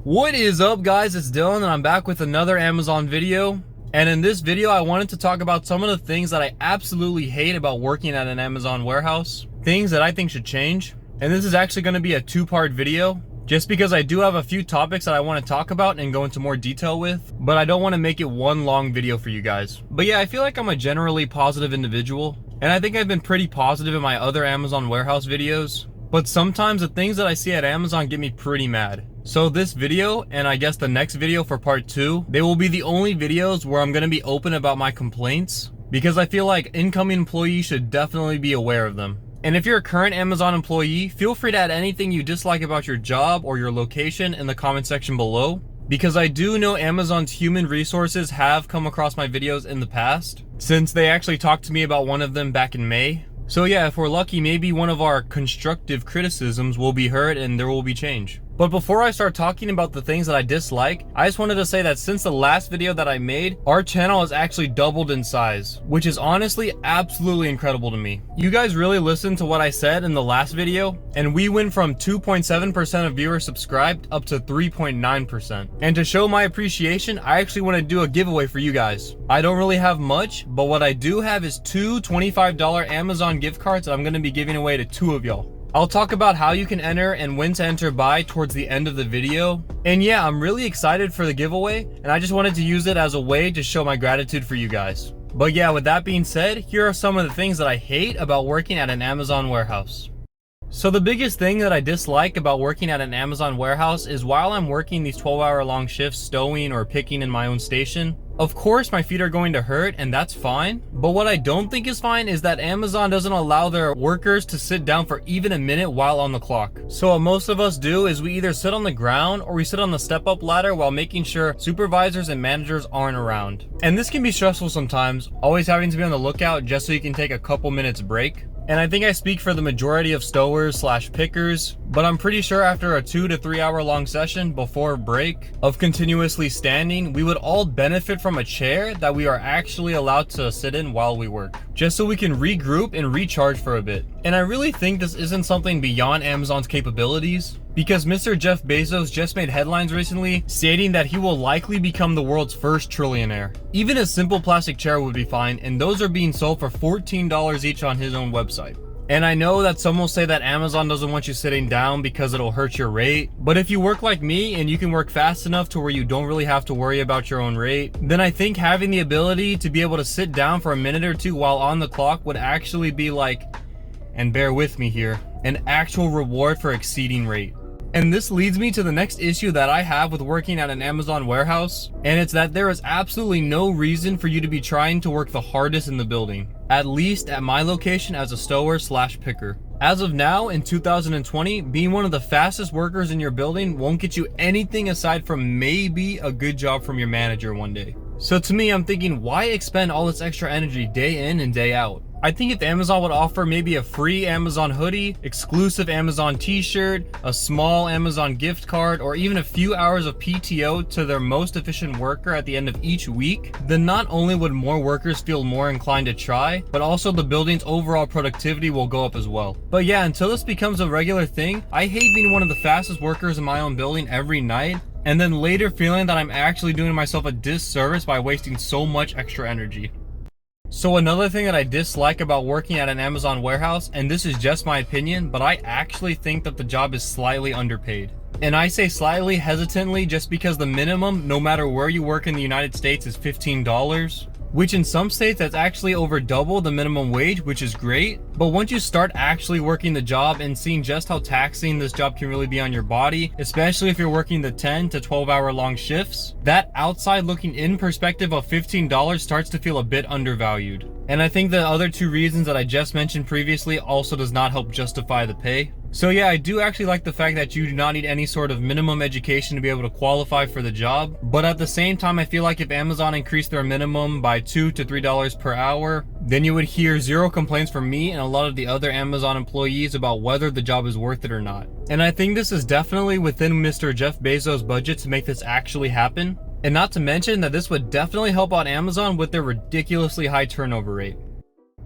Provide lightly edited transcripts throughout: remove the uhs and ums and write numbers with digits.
What is up, guys? It's Dylan and I'm back with another Amazon video. And in this video I wanted to talk about some of the things that I absolutely hate about working at an Amazon warehouse, things that I think should change. And this is actually going to be a two-part video just because I do have a few topics that I want to talk about and go into more detail with, but I don't want to make it one long video for you guys. But yeah, I feel like I'm a generally positive individual, and I think I've been pretty positive in my other Amazon warehouse videos, but sometimes the things that I see at Amazon get me pretty mad. So this video, and I guess the next video for part 2, they will be the only videos where I'm going to be open about my complaints, because I feel like incoming employees should definitely be aware of them. And if you're a current Amazon employee, feel free to add anything you dislike about your job or your location in the comment section below, because I do know Amazon's human resources have come across my videos in the past, since they actually talked to me about one of them back in May. So yeah, if we're lucky, maybe one of our constructive criticisms will be heard and there will be change. But before I start talking about the things that I dislike, I just wanted to say that since the last video that I made, our channel has actually doubled in size, which is honestly absolutely incredible to me. You guys really listened to what I said in the last video, and we went from 2.7% of viewers subscribed up to 3.9%. And to show my appreciation, I actually want to do a giveaway for you guys. I don't really have much, but what I do have is two $25 Amazon gift cards that I'm going to be giving away to 2 of y'all. I'll talk about how you can enter and when to enter by towards the end of the video. And yeah, I'm really excited for the giveaway, and I just wanted to use it as a way to show my gratitude for you guys. But yeah, with that being said, here are some of the things that I hate about working at an Amazon warehouse. So the biggest thing that I dislike about working at an Amazon warehouse is while I'm working these 12-hour long shifts stowing or picking in my own station, of course my feet are going to hurt, and that's fine. But what I don't think is fine is that Amazon doesn't allow their workers to sit down for even a minute while on the clock. So what most of us do is we either sit on the ground or we sit on the step-up ladder while making sure supervisors and managers aren't around. And this can be stressful sometimes, always having to be on the lookout just so you can take a couple minutes break. And I think I speak for the majority of stowers / pickers, but I'm pretty sure after a 2 to 3 hour long session before break of continuously standing, we would all benefit from a chair that we are actually allowed to sit in while we work, just so we can regroup and recharge for a bit. And I really think this isn't something beyond Amazon's capabilities, because Mr. Jeff Bezos just made headlines recently stating that he will likely become the world's first trillionaire. Even a simple plastic chair would be fine, and those are being sold for $14 each on his own website. And I know that some will say that Amazon doesn't want you sitting down because it'll hurt your rate, but if you work like me and you can work fast enough to where you don't really have to worry about your own rate, then I think having the ability to be able to sit down for a minute or two while on the clock would actually be like, and bear with me here, an actual reward for exceeding rate. And this leads me to the next issue that I have with working at an Amazon warehouse, and it's that there is absolutely no reason for you to be trying to work the hardest in the building, at least at my location as a stower / picker. As of now, in 2020, being one of the fastest workers in your building won't get you anything aside from maybe a good job from your manager one day. So to me, I'm thinking, why expend all this extra energy day in and day out? I think if Amazon would offer maybe a free Amazon hoodie, exclusive Amazon t-shirt, a small Amazon gift card, or even a few hours of PTO to their most efficient worker at the end of each week, then not only would more workers feel more inclined to try, but also the building's overall productivity will go up as well. But yeah, until this becomes a regular thing, I hate being one of the fastest workers in my own building every night, and then later feeling that I'm actually doing myself a disservice by wasting so much extra energy. So another thing that I dislike about working at an Amazon warehouse, and this is just my opinion, but I actually think that the job is slightly underpaid. And I say slightly hesitantly just because the minimum, no matter where you work in the United States, is $15. Which in some states that's actually over double the minimum wage, which is great. But once you start actually working the job and seeing just how taxing this job can really be on your body, especially if you're working the 10 to 12 hour long shifts, that outside looking in perspective of $15 starts to feel a bit undervalued. And I think the other 2 reasons that I just mentioned previously also does not help justify the pay. So yeah, I do actually like the fact that you do not need any sort of minimum education to be able to qualify for the job. But at the same time, I feel like if Amazon increased their minimum by $2 to $3 per hour, then you would hear 0 complaints from me and a lot of the other Amazon employees about whether the job is worth it or not. And I think this is definitely within Mr. Jeff Bezos' budget to make this actually happen. And not to mention that this would definitely help out Amazon with their ridiculously high turnover rate.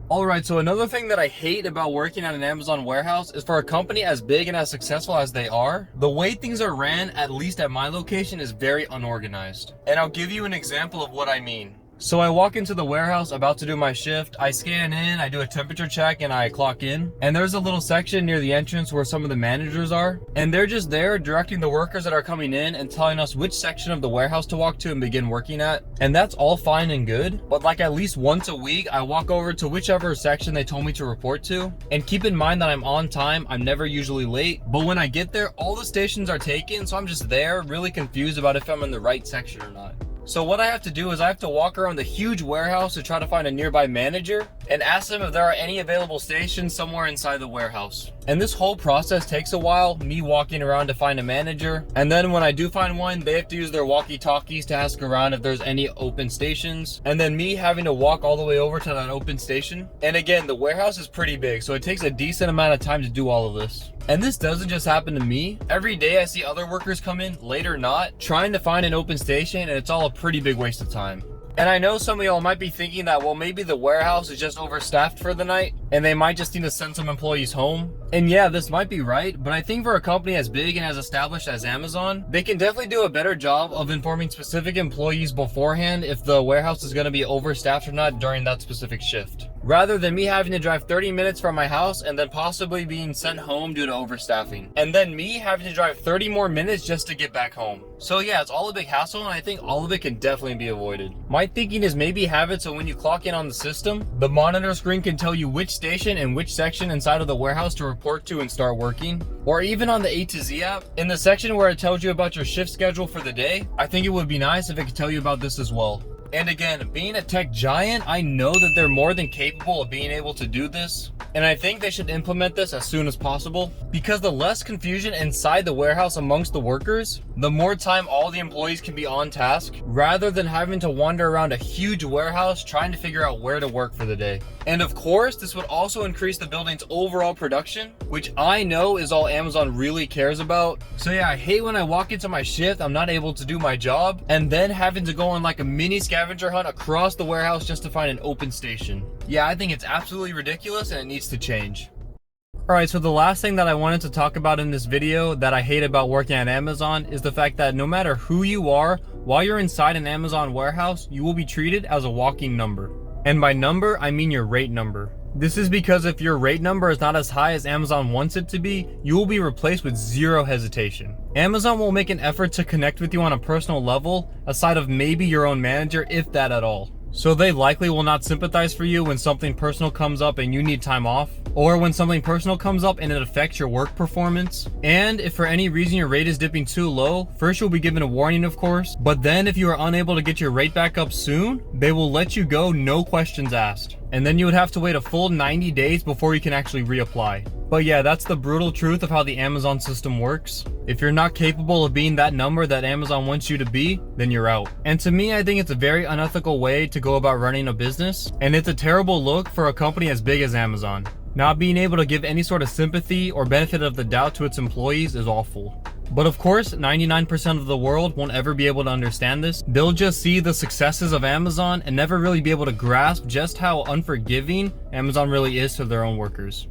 Alright, so another thing that I hate about working at an Amazon warehouse is for a company as big and as successful as they are, the way things are ran, at least at my location, is very unorganized. And I'll give you an example of what I mean. So I walk into the warehouse about to do my shift, I scan in, I do a temperature check, and I clock in. And there's a little section near the entrance where some of the managers are. And they're just there directing the workers that are coming in and telling us which section of the warehouse to walk to and begin working at. And that's all fine and good. But like at least once a week, I walk over to whichever section they told me to report to. And keep in mind that I'm on time, I'm never usually late. But when I get there, all the stations are taken, so I'm just there, really confused about if I'm in the right section or not. So what I have to do is I have to walk around the huge warehouse to try to find a nearby manager and ask them if there are any available stations somewhere inside the warehouse. And this whole process takes a while, me walking around to find a manager. And then when I do find one, they have to use their walkie-talkies to ask around if there's any open stations. And then me having to walk all the way over to that open station. And again, the warehouse is pretty big, so it takes a decent amount of time to do all of this. And this doesn't just happen to me. Every day I see other workers come in, late or not, trying to find an open station, and it's all a pretty big waste of time. And I know some of y'all might be thinking that, well, maybe the warehouse is just overstaffed for the night and they might just need to send some employees home. And yeah, this might be right, but I think for a company as big and as established as Amazon, they can definitely do a better job of informing specific employees beforehand if the warehouse is going to be overstaffed or not during that specific shift, rather than me having to drive 30 minutes from my house and then possibly being sent home due to overstaffing, and then me having to drive 30 more minutes just to get back home. So yeah, it's all a big hassle, and I think all of it can definitely be avoided. My thinking is maybe have it so when you clock in on the system, the monitor screen can tell you which station and which section inside of the warehouse to report to and start working. Or even on the A to Z app, in the section where it tells you about your shift schedule for the day, I think it would be nice if it could tell you about this as well. And again, being a tech giant, I know that they're more than capable of being able to do this. And I think they should implement this as soon as possible, because the less confusion inside the warehouse amongst the workers, the more time all the employees can be on task, rather than having to wander around a huge warehouse trying to figure out where to work for the day. And of course, this would also increase the building's overall production, which I know is all Amazon really cares about. So yeah, I hate when I walk into my shift, I'm not able to do my job, and then having to go on like a mini scavenger hunt across the warehouse just to find an open station. Yeah, I think it's absolutely ridiculous and it needs to change. Alright, so the last thing that I wanted to talk about in this video that I hate about working at Amazon is the fact that no matter who you are, while you're inside an Amazon warehouse, you will be treated as a walking number. And by number, I mean your rate number. This is because if your rate number is not as high as Amazon wants it to be, you will be replaced with zero hesitation. Amazon will make an effort to connect with you on a personal level, aside of maybe your own manager, if that at all. So they likely will not sympathize for you when something personal comes up and you need time off, or when something personal comes up and it affects your work performance. And if for any reason your rate is dipping too low, first you'll be given a warning, of course, but then if you are unable to get your rate back up soon, they will let you go, no questions asked. And then you would have to wait a full 90 days before you can actually reapply. But yeah, that's the brutal truth of how the Amazon system works. If you're not capable of being that number that Amazon wants you to be, then you're out. And to me, I think it's a very unethical way to go about running a business, and it's a terrible look for a company as big as Amazon. Not being able to give any sort of sympathy or benefit of the doubt to its employees is awful. But of course, 99% of the world won't ever be able to understand this. They'll just see the successes of Amazon and never really be able to grasp just how unforgiving Amazon really is to their own workers.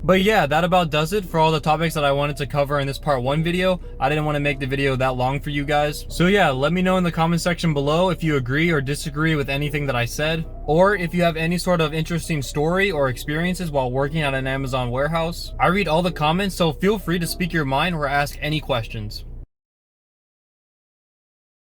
But yeah, that about does it for all the topics that I wanted to cover in this part 1 video. I didn't want to make the video that long for you guys. So yeah, let me know in the comment section below if you agree or disagree with anything that I said, or if you have any sort of interesting story or experiences while working at an Amazon warehouse. I read all the comments, so feel free to speak your mind or ask any questions.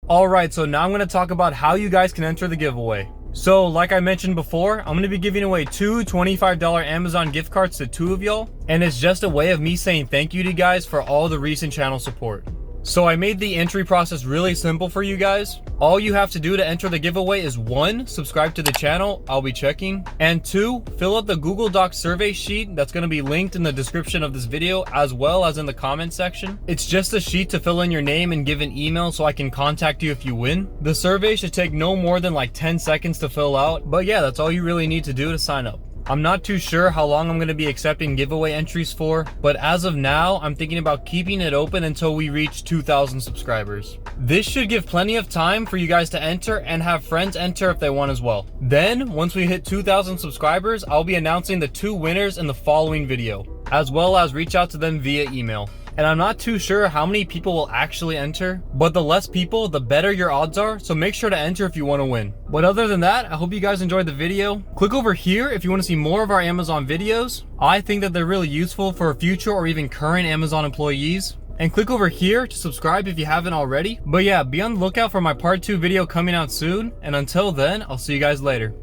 Alright, so now I'm going to talk about how you guys can enter the giveaway. So like I mentioned before, I'm going to be giving away 2 $25 Amazon gift cards to 2 of y'all, and it's just a way of me saying thank you to you guys for all the recent channel support. So I made the entry process really simple for you guys. All you have to do to enter the giveaway is 1, subscribe to the channel, I'll be checking, and 2, fill out the Google Docs survey sheet that's going to be linked in the description of this video as well as in the comment section. It's just a sheet to fill in your name and give an email so I can contact you if you win. The survey should take no more than like 10 seconds to fill out, but yeah, that's all you really need to do to sign up. I'm not too sure how long I'm going to be accepting giveaway entries for, but as of now, I'm thinking about keeping it open until we reach 2,000 subscribers. This should give plenty of time for you guys to enter and have friends enter if they want as well. Then, once we hit 2,000 subscribers, I'll be announcing the 2 winners in the following video, as well as reach out to them via email. And I'm not too sure how many people will actually enter, but the less people, the better your odds are, so make sure to enter if you want to win. But other than that, I hope you guys enjoyed the video. Click over here if you want to see more of our Amazon videos. I think that they're really useful for future or even current Amazon employees. And click over here to subscribe if you haven't already. But yeah, be on the lookout for my part 2 video coming out soon, and until then, I'll see you guys later.